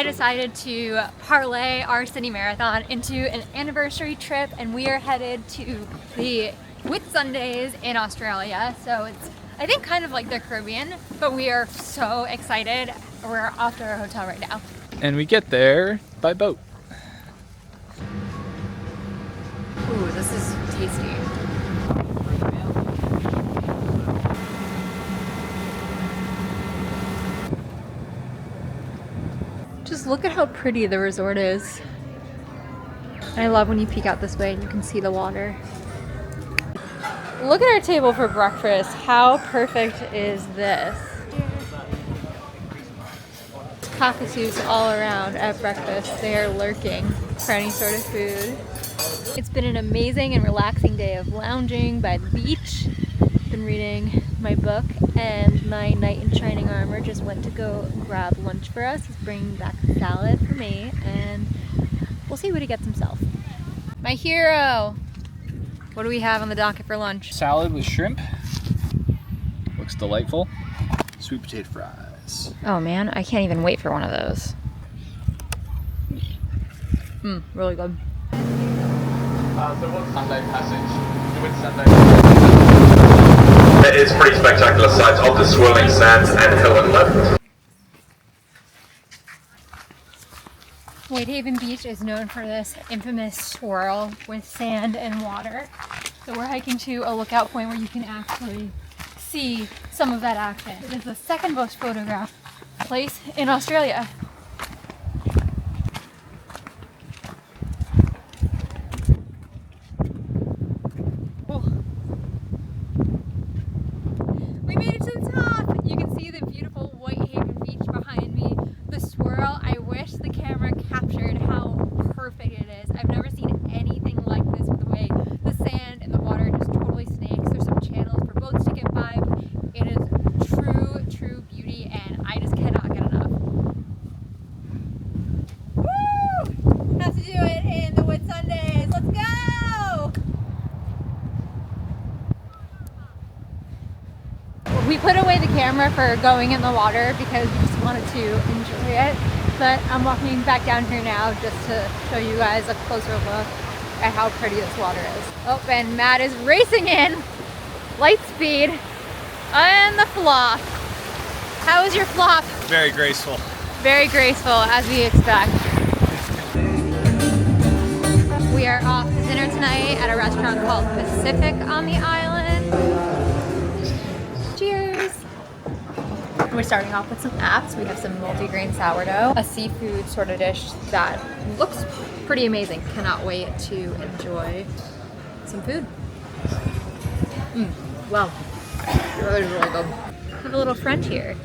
decided to parlay our Sydney Marathon into an anniversary trip, and we are headed to the Whitsundays in Australia. So it's, I think, kind of like the Caribbean, but we are so excited. We're off to our hotel right now. And we get there by boat. Ooh, this is tasty. Just look at how pretty the resort is. I love when you peek out this way and you can see the water. Look at our table for breakfast. How perfect is this? Cockatoos all around at breakfast. They are lurking for any sort of food. It's been an amazing and relaxing day of lounging by the beach. Been reading my book, and my knight in shining armor just went to go grab lunch for us. He's bringing back a salad for me, and we'll see what he gets himself. My hero! What do we have on the docket for lunch? Salad with shrimp. Looks delightful. Sweet potato fries. Oh man, I can't even wait for one of those. Really good. So what's Sunday Passage? It is pretty spectacular sights of the swirling sands and hill and lift. Whitehaven Beach is known for this infamous swirl with sand and water. So we're hiking to a lookout point where you can actually see some of that action. It is the second most photographed place in Australia. We made it to the top! You can see the beautiful Whitehaven Beach behind me. The swirl, I wish the camera captured how perfect it is. I've never seen anything like this with the way the sand and the water just totally snakes. There's some channels for boats to get by. It is true beauty, and I just cannot get enough. Woo! Have to do it in the Whitsundays. Let's go! We put away the camera for going in the water because we just wanted to enjoy it. But I'm walking back down here now just to show you guys a closer look at how pretty this water is. Oh, and Matt is racing in, light speed, and the flop. How was your flop? Very graceful. Very graceful, as we expect. We are off to dinner tonight at a restaurant called Pacific on the island. Cheers! We're starting off with some apps. We have some multi-grain sourdough, a seafood sort of dish that looks pretty amazing. Cannot wait to enjoy some food. Wow, really good. Have a little French here.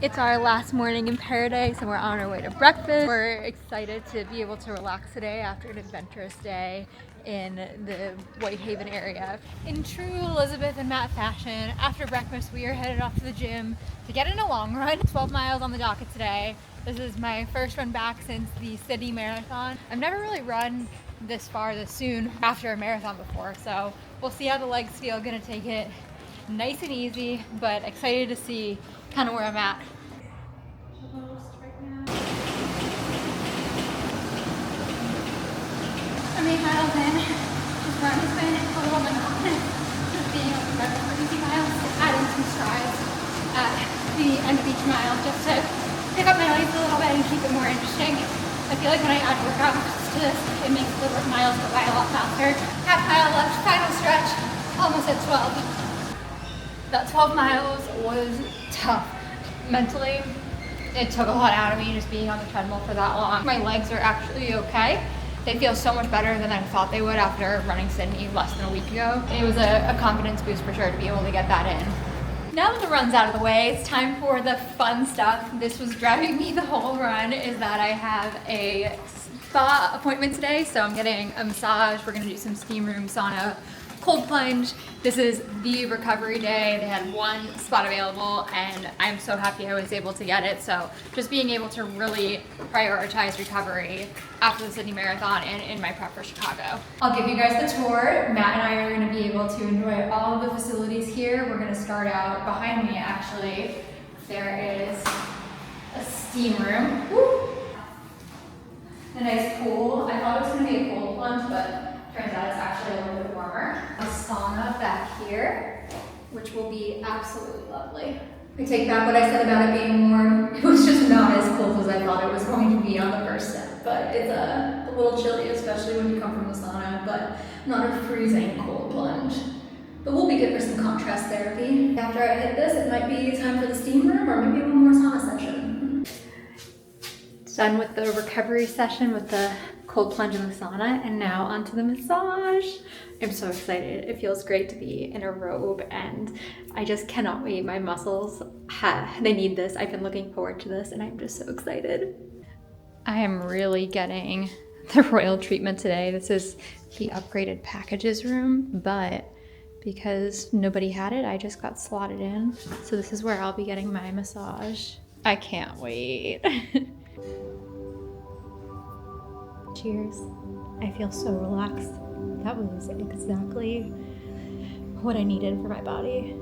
It's our last morning in paradise and we're on our way to breakfast. We're excited to be able to relax today after an adventurous day in the Whitehaven area. In true Elizabeth and Matt fashion, after breakfast we are headed off to the gym to get in a long run. 12 miles on the docket today. This is my first run back since the Sydney Marathon. I've never really run this far this soon after a marathon before, so we'll see how the legs feel. Gonna take it nice and easy, but excited to see kind of where I'm at. I'm 8 miles in. This run has been a little monotonous, just being able to run for easy miles, adding some strides at the end of each mile just to pick up my legs a little bit and keep it more interesting. I feel like when I add workouts to this, it makes the miles go by a lot faster. Half mile left, final stretch, almost at 12. That 12 miles was tough. Mentally, it took a lot out of me just being on the treadmill for that long. My legs are actually okay. They feel so much better than I thought they would after running Sydney less than a week ago. It was a confidence boost for sure to be able to get that in. Now that the run's out of the way, it's time for the fun stuff. This was driving me the whole run, is that I have a spa appointment today, so I'm getting a massage. We're gonna do some steam room sauna, cold plunge. This is the recovery day. They had one spot available and I'm so happy I was able to get it. So just being able to really prioritize recovery after the Sydney Marathon and in my prep for Chicago. I'll give you guys the tour. Matt and I are gonna be able to enjoy all of the facilities here. We're gonna start out behind me actually. There is a steam room. Woo! A nice pool. I thought it was going to be a cold plunge, but turns out it's actually a little bit warmer. A sauna back here, which will be absolutely lovely. I take back what I said about it being warm. It was just not as cold as I thought it was going to be on the first step, but it's a little chilly, especially when you come from the sauna, but not a freezing cold plunge. But we'll be good for some contrast therapy. After I hit this, it might be time for the steam room or maybe one more sauna session. Done with the recovery session with the cold plunge in the sauna, and now onto the massage. I'm so excited. It feels great to be in a robe, and I just cannot wait. My muscles, they need this. I've been looking forward to this, and I'm just so excited. I am really getting the royal treatment today. This is the upgraded packages room, but because nobody had it, I just got slotted in. So this is where I'll be getting my massage. I can't wait. Cheers. I feel so relaxed. That was exactly what I needed for my body.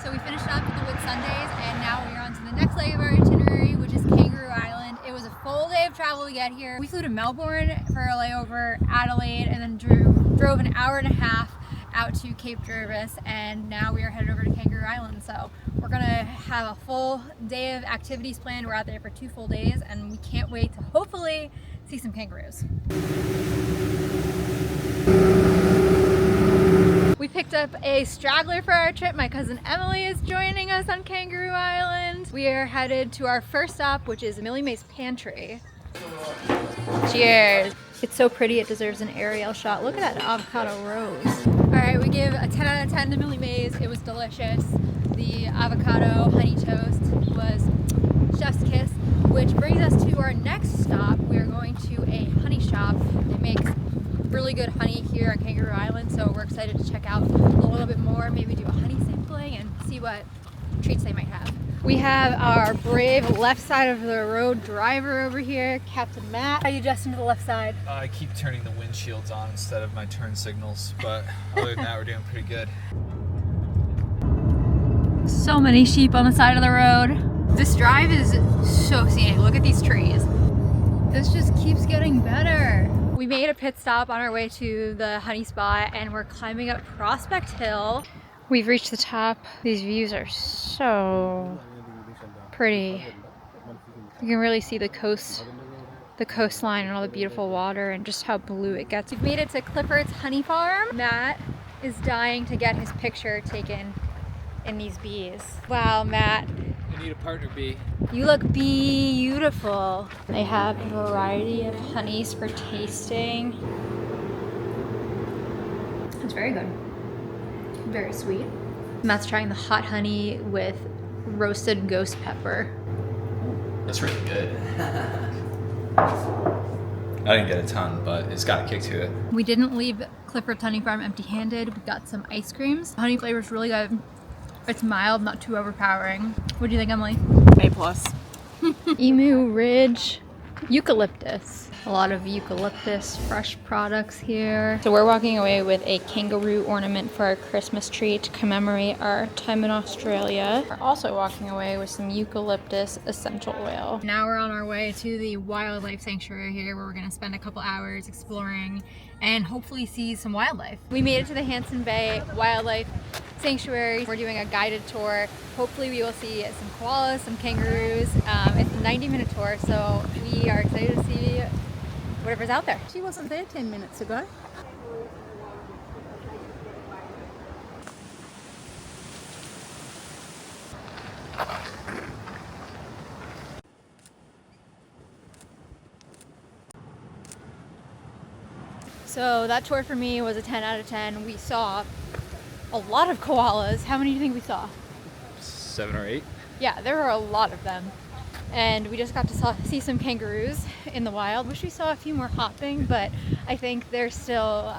So we finished up with the Whitsundays, and now we are on to the next leg of our itinerary, which is Kangaroo Island. It was a full day of travel to get here. We flew to Melbourne for a layover, Adelaide, and then drove an hour and a half out to Cape Jervis, and now we are headed over to Kangaroo Island. So we're gonna have a full day of activities planned. We're out there for 2 full days, and we can't wait to hopefully see some kangaroos. We picked up a straggler for our trip. My cousin Emily is joining us on Kangaroo Island. We are headed to our first stop, which is Millie Mae's Pantry. Cheers. It's so pretty, it deserves an aerial shot. Look at that avocado rose. All right, we give a 10 out of 10 to Millie Mae's. It was delicious. The avocado honey toast was chef's kiss, which brings us to our next stop. We are going to a honey shop that makes really good honey here on Kangaroo Island, so we're excited to check out a little bit more, maybe do a honey sampling and see what treats they might have. We have our brave left side of the road driver over here, Captain Matt. How are you adjusting to the left side? I keep turning the windshields on instead of my turn signals, but other than that, we're doing pretty good. So many sheep on the side of the road. This drive is so scenic. Look at these trees. This just keeps getting better. We made a pit stop on our way to the honey spot, and we're climbing up Prospect Hill. We've reached the top. These views are so pretty. You can really see the coastline and all the beautiful water and just how blue it gets. We've made it to Clifford's Honey Farm. Matt is dying to get his picture taken in these bees. Wow, Matt. I need a partner bee. You look beautiful. They have a variety of honeys for tasting. It's very good. Very sweet. Matt's trying the hot honey with roasted ghost pepper. That's really good. I didn't get a ton, but it's got a kick to it. We didn't leave Clifford's Honey Farm empty-handed. We got some ice creams. Honey flavor is really good. It's mild, not too overpowering. What do you think, Emily? A+. Emu Ridge eucalyptus. A lot of eucalyptus fresh products here. So we're walking away with a kangaroo ornament for our Christmas tree to commemorate our time in Australia. We're also walking away with some eucalyptus essential oil. Now we're on our way to the wildlife sanctuary here, where we're gonna spend a couple hours exploring and hopefully see some wildlife. We made it to the Hanson Bay Wildlife Sanctuary. We're doing a guided tour. Hopefully we will see some koalas, some kangaroos. It's a 90-minute tour, so we are excited to see whatever's out there. She wasn't there 10 minutes ago. So that tour for me was a 10 out of 10. We saw a lot of koalas. How many do you think we saw? 7 or 8. Yeah, there were a lot of them. And we just got to see some kangaroos in the wild. Wish we saw a few more hopping, but I think they're still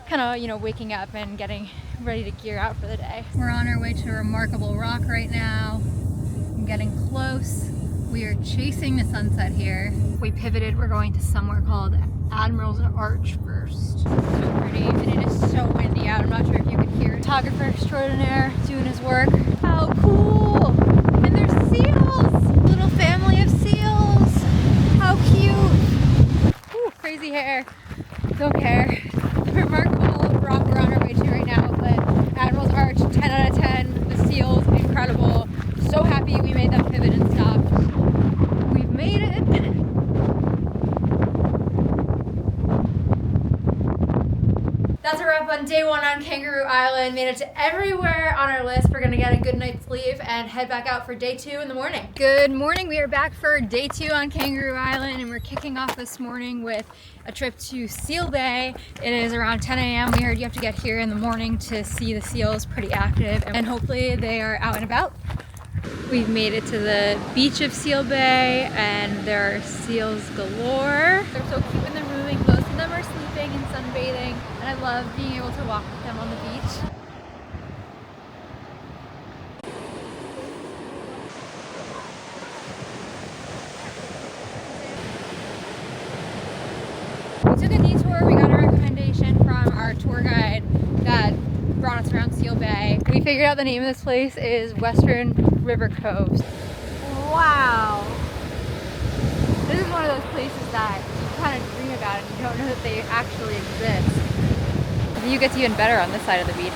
kind of, waking up and getting ready to gear out for the day. We're on our way to a remarkable rock right now. I'm getting close. We are chasing the sunset here. We pivoted. We're going to somewhere called Admiral's Arch first. So pretty, and it is so windy out. I'm not sure if you could hear it. Photographer extraordinaire doing his work. How cool! And there's seals! don't care. Remarkable rock we're on our way to right now, but Admiral's Arch, 10 out of 10. The seals, incredible. So happy we made that pivot and stop. We've made it. That's a wrap on day one on Kangaroo Island. Made it to everywhere on our list. We're gonna get a good night's sleep and head back out for day 2 in the morning. Good morning, we are back for day 2 on Kangaroo Island, and we're kicking off this morning with a trip to Seal Bay. It is around 10 a.m. We heard you have to get here in the morning to see the seals, pretty active, and hopefully they are out and about. We've made it to the beach of Seal Bay, and there are seals galore. They're so cute when they're moving. Most of them are sleeping and sunbathing, and I love being able to walk with them on the beach. We took a detour. We got a recommendation from our tour guide that brought us around Seal Bay. We figured out the name of this place is Western River Coves. Wow! This is one of those places that you kind of dream about and you don't know that they actually exist. The view gets even better on this side of the beach.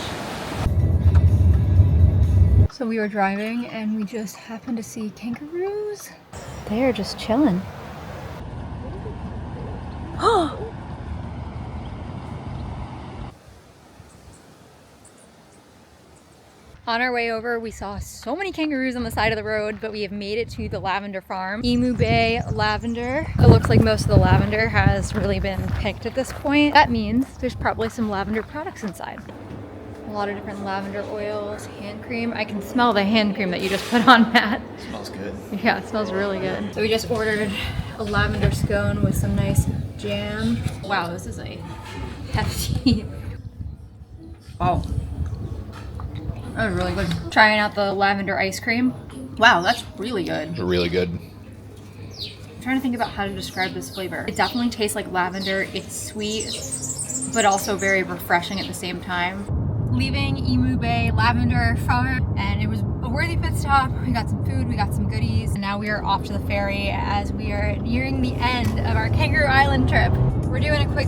So we were driving and we just happened to see kangaroos. They are just chilling. On our way over, we saw so many kangaroos on the side of the road, but we have made it to the lavender farm. Emu Bay lavender. It looks like most of the lavender has really been picked at this point. That means there's probably some lavender products inside. A lot of different lavender oils, hand cream. I can smell the hand cream that you just put on, Matt. It smells good. Yeah, it smells really good. So we just ordered a lavender scone with some nice jam. Wow, this is a hefty. Wow. That was really good. Trying out the lavender ice cream. Wow, that's really good. Really good. I'm trying to think about how to describe this flavor. It definitely tastes like lavender. It's sweet, but also very refreshing at the same time. Leaving Emu Bay Lavender Farm, and it was a worthy pit stop. We got some food, we got some goodies, and now we are off to the ferry as we are nearing the end of our Kangaroo Island trip. We're doing a quick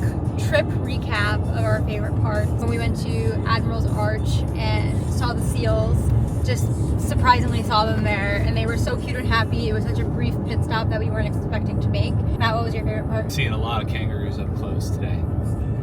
trip recap of our favorite parts. When we went to Admiral's Arch and saw the seals, just surprisingly saw them there, and they were so cute and happy. It was such a brief pit stop that we weren't expecting to make. Matt, what was your favorite part? Seeing a lot of kangaroos up close today.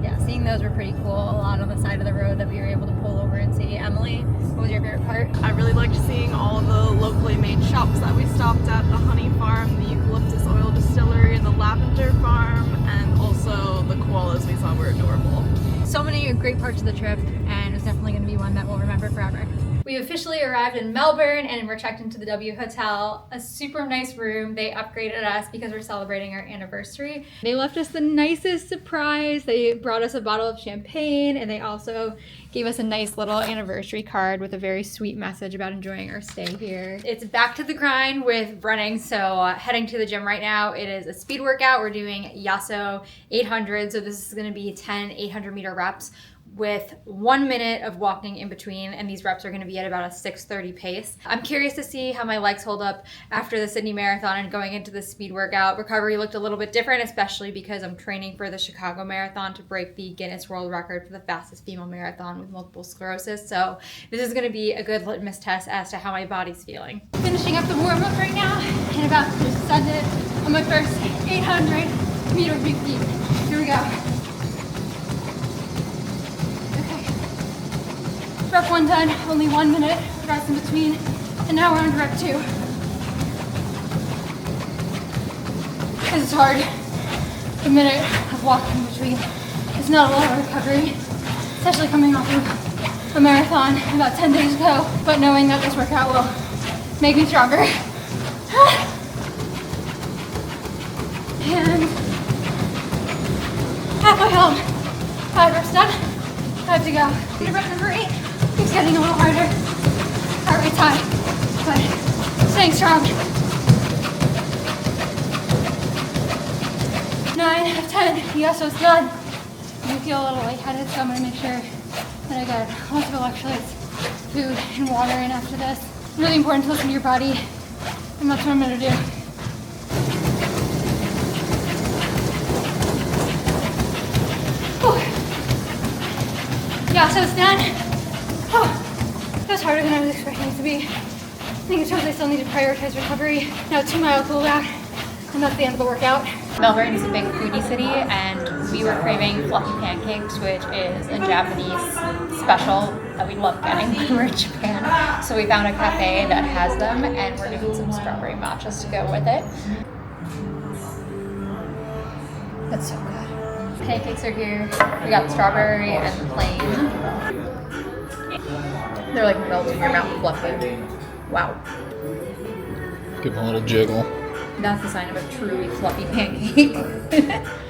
Yeah, seeing those were pretty cool. A lot on the side of the road that we were able to pull over and see. Emily, what was your favorite part? I really liked seeing all of the locally made shops that we stopped at, the honey farm, the eucalyptus oil distillery, and the lavender farm, and also the koalas we saw were adorable. So many great parts of the trip, and it's definitely going to be one that we'll remember forever. We officially arrived in Melbourne and we're checked into the W Hotel. A super nice room. They upgraded us because we're celebrating our anniversary. They left us the nicest surprise. They brought us a bottle of champagne, and they also gave us a nice little anniversary card with a very sweet message about enjoying our stay here. It's back to the grind with running, so heading to the gym right now. It is a speed workout. We're doing Yasso 800, so this is going to be 10 800-meter reps with 1 minute of walking in between, and these reps are going to be at about a 6:30 pace. I'm curious to see how my legs hold up after the Sydney Marathon and going into the speed workout. Recovery looked a little bit different, especially because I'm training for the Chicago Marathon to break the Guinness World Record for the fastest female marathon with multiple sclerosis. So this is going to be a good litmus test as to how my body's feeling. Finishing up the warm-up right now and about to send it on my first 800-meter routine. Here we go. Rep 1 done, only 1 minute, rest in between, and now we're on to rep 2. This is hard. A minute of walking in between is not a lot of recovery, especially coming off of a marathon about 10 days ago, but knowing that this workout will make me stronger. And halfway home, 5 reps done, 5 to go. Rep number 8. It's getting a little harder. Heart rate's high, but staying strong. 9 of 10. Yes, it's done. I feel a little lightheaded, so I'm going to make sure that I get lots of electrolytes, food, and water in after this. It's really important to listen to your body, and that's what I'm going to do. so it's done. Oh, that was harder than I was expecting it to be. I think it shows I still need to prioritize recovery. Now 2 mile cool down, and that's the end of the workout. Melbourne is a big foodie city, and we were craving fluffy pancakes, which is a Japanese special that we love getting when we're in Japan. So we found a cafe that has them, and we're doing some strawberry matchas to go with it. That's so good. Pancakes are here. We got strawberry and plain. They're like melting in your mouth, fluffy. Wow. Give them a little jiggle. That's the sign of a truly fluffy pancake.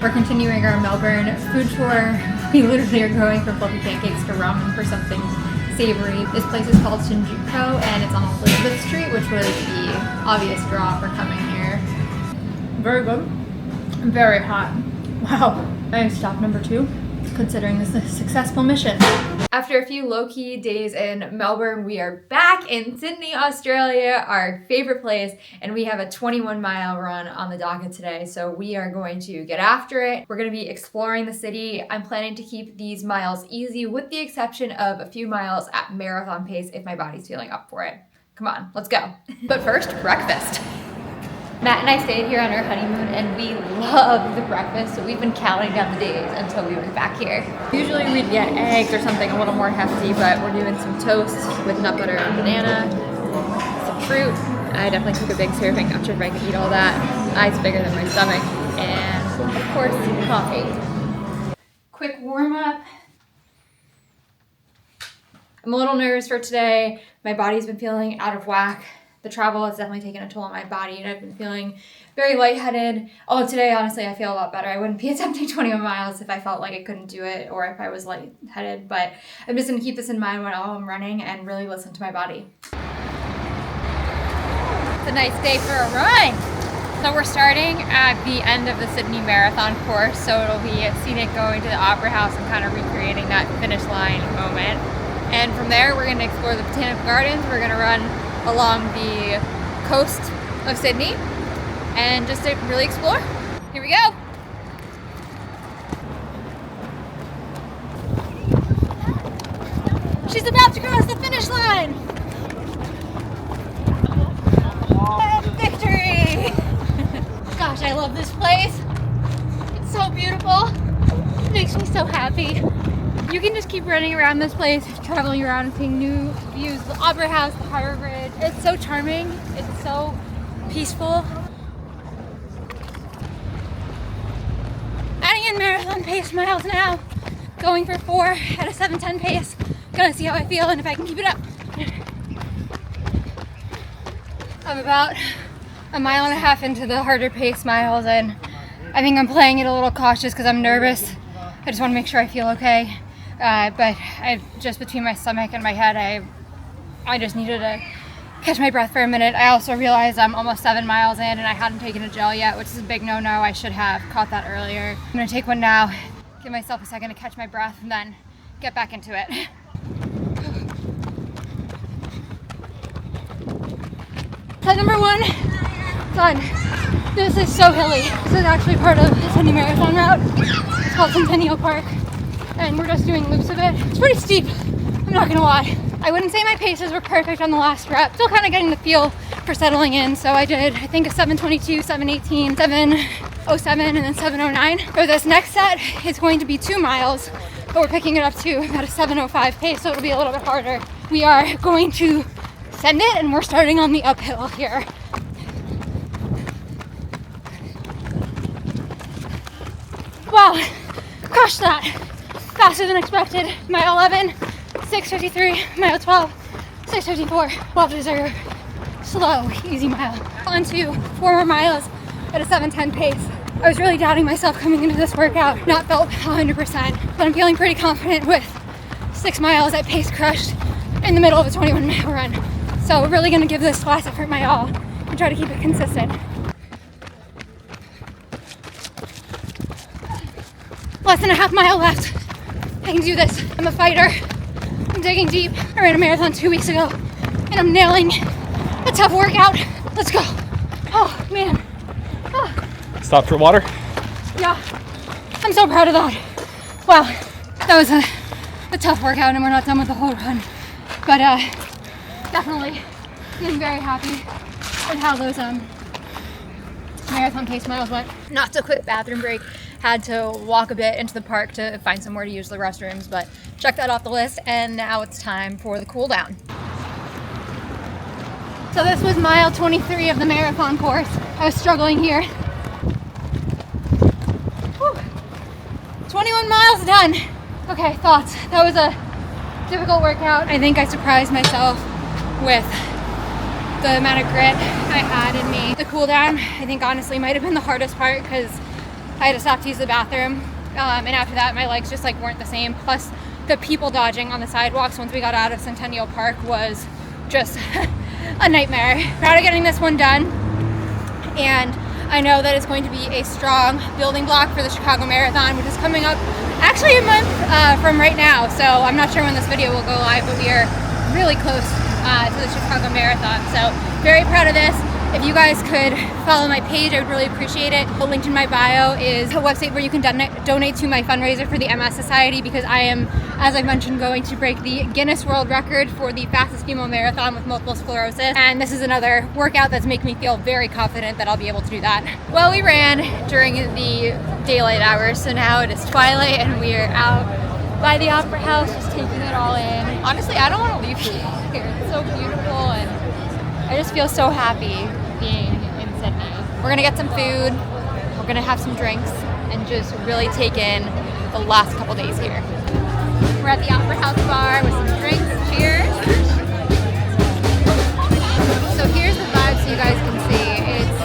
We're continuing our Melbourne food tour. We literally are going from fluffy pancakes to ramen for something savory. This place is called Shinjuku, and it's on Elizabeth Street, which was the obvious draw for coming here. Very good. Very hot. Wow. I stopped number 2, considering this a successful mission. After a few low-key days in Melbourne, we are back in Sydney, Australia, our favorite place, and we have a 21-mile run on the docket today, so we are going to get after it. We're going to be exploring the city. I'm planning to keep these miles easy, with the exception of a few miles at marathon pace if my body's feeling up for it. Come on, let's go. But first, breakfast. Matt and I stayed here on our honeymoon, and we love the breakfast, so we've been counting down the days until we went back here. Usually we'd get eggs or something a little more hefty, but we're doing some toast with nut butter and banana, some fruit. I definitely took a big serving, not sure if I can eat all that. It's bigger than my stomach. And of course, coffee. Quick warm up. I'm a little nervous for today. My body's been feeling out of whack. The travel has definitely taken a toll on my body, and I've been feeling very lightheaded. Although today, honestly, I feel a lot better. I wouldn't be attempting 21 miles if I felt like I couldn't do it or if I was lightheaded, but I'm just gonna keep this in mind while I'm running and really listen to my body. It's a nice day for a run. So we're starting at the end of the Sydney Marathon course, so it'll be scenic going to the Opera House and kind of recreating that finish line moment. And from there, we're gonna explore the Botanical Gardens. We're gonna run along the coast of Sydney and just to really explore. Here we go. She's about to cross the finish line. And victory! Gosh, I love this place. It's so beautiful. It makes me so happy. You can just keep running around this place, traveling around and seeing new views. The Opera House, the Harbour Bridge. It's so charming. It's so peaceful. Adding in marathon pace miles now. Going for 4 at a 7:10 pace. Gonna see how I feel and if I can keep it up. I'm about a mile and a half into the harder pace miles, and I think I'm playing it a little cautious because I'm nervous. I just want to make sure I feel okay. But I just between my stomach and my head, I just needed to catch my breath for a minute. I also realized I'm almost 7 miles in and I hadn't taken a gel yet, which is a big no-no. I should have caught that earlier. I'm gonna take one now, give myself a second to catch my breath, and then get back into it. Cut number 1, done. This is so hilly. This is actually part of the Sydney Marathon route. It's called Centennial Park, and we're just doing loops of it. It's pretty steep, I'm not gonna lie. I wouldn't say my paces were perfect on the last rep. Still kind of getting the feel for settling in. So I did, I think, a 7:22, 7:18, 7:07, and then 7:09. For this next set, it's going to be 2 miles, but we're picking it up to about a 7:05 pace, so it'll be a little bit harder. We are going to send it, and we're starting on the uphill here. Wow, crushed that. Faster than expected. Mile 11, 6:53, mile 12, 6:54. Well deserved. Slow, easy mile. On to 4 more miles at a 7:10 pace. I was really doubting myself coming into this workout. Not felt 100%, but I'm feeling pretty confident with 6 miles at pace crushed in the middle of a 21-mile run. So we're really gonna give this last effort my all and try to keep it consistent. Less than a half mile left. I can do this. I'm a fighter. I'm digging deep. I ran a marathon 2 weeks ago, and I'm nailing a tough workout. Let's go. Oh, man. Oh. Stop for water? Yeah. I'm so proud of that. Wow. That was a a tough workout and we're not done with the whole run. But definitely feeling very happy with how those marathon pace miles went. Not so quick bathroom break. Had to walk a bit into the park to find somewhere to use the restrooms, but check that off the list, and now it's time for the cool down. So this was mile 23 of the marathon course. I was struggling here. Whew. 21 miles done. Okay, thoughts. That was a difficult workout. I think I surprised myself with the amount of grit I had in me. The cool down, I think honestly might have been the hardest part because I had to stop to use the bathroom. And after that, my legs just like weren't the same. Plus the people dodging on the sidewalks once we got out of Centennial Park was just a nightmare. Proud of getting this one done. And I know that it's going to be a strong building block for the Chicago Marathon, which is coming up actually a month from right now. So I'm not sure when this video will go live, but we are really close to the Chicago Marathon. So very proud of this. If you guys could follow my page, I would really appreciate it. The link in my bio is a website where you can donate to my fundraiser for the MS Society, because I am, as I mentioned, going to break the Guinness World Record for the fastest female marathon with multiple sclerosis. And this is another workout that's making me feel very confident that I'll be able to do that. Well, we ran during the daylight hours, so now it is twilight and we are out by the Opera House just taking it all in. Honestly, I don't want to leave here. It's so beautiful and I just feel so happy being in Sydney. We're gonna get some food, we're gonna have some drinks, and just really take in the last couple days here. We're at the Opera House bar with some drinks. Cheers! So here's the vibe so you guys can see. It's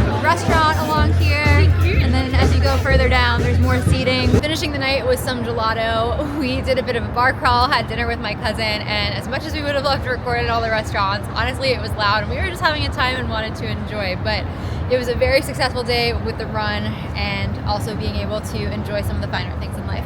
a restaurant along here, and then as you go further down, there's more seating. Finishing the night with some gelato. We did a bit of a bar crawl, had dinner with my cousin, and as much as we would have loved to record at all the restaurants, honestly it was loud and we were just having a time and wanted to enjoy. But it was a very successful day with the run and also being able to enjoy some of the finer things in life.